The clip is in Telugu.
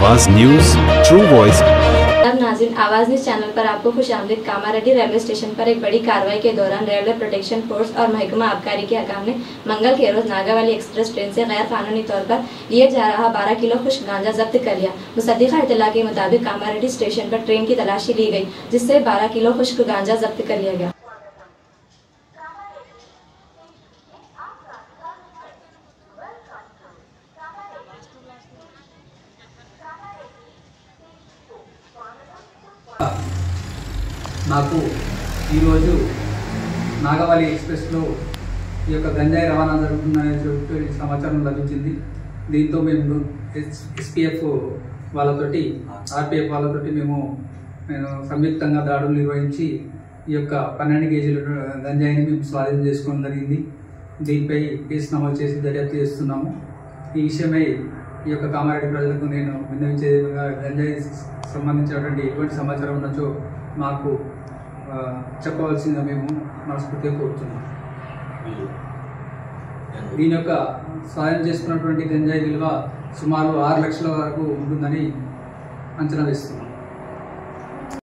आवाज न्यूज, ट्रू वॉइस। नाज़रीन, आवाज न्यूज चैनल पर आपको खुशामदीद। कामारेड्डी रेलवे स्टेशन पर एक बड़ी कार्रवाई के दौरान रेलवे प्रोटेक्शन फोर्स और महकमा आबकारी के हकाम ने मंगल के रोज नागावली एक्सप्रेस ट्रेन से गैर कानूनी तौर पर लिए जा रहा 12 किलो खुश्क गांजा जब्त कर लिया। मुसद्दिका इत्तला के मुताबिक कामारेड्डी स्टेशन पर ट्रेन की तलाशी ली गई, जिससे 12 किलो खुश्क गांजा जब्त कर लिया गया। నాకు ఈరోజు నాగవల్లి ఎక్స్ప్రెస్లో ఈ యొక్క గంజాయి రవాణా జరుగుతుందనే సమాచారం లభించింది. దీంతో మేము ఎస్పీఎఫ్ వాళ్ళతోటి ఆర్పీఎఫ్ వాళ్ళతోటి మేము సంయుక్తంగా దాడులు నిర్వహించి ఈ యొక్క 12 కేజీల గంజాయిని మేము స్వాధీనం చేసుకోవడం జరిగింది. దీనిపై కేసు నమోదు చేసి దర్యాప్తు చేస్తున్నాము. ఈ విషయమై ఈ యొక్క కామారెడ్డి ప్రజలకు నేను విన్నవించే విధంగా గంజాయి సంబంధించినటువంటి ఎటువంటి సమాచారం ఉన్నచో మాకు చెప్పవలసిందిగా మేము మనస్ఫూర్తిగా కోరుతున్నాం. దీని యొక్క సాయం చేసుకున్నటువంటి గంజాయి విలువ సుమారు 6 లక్షల వరకు ఉంటుందని అంచనా వేస్తున్నాం.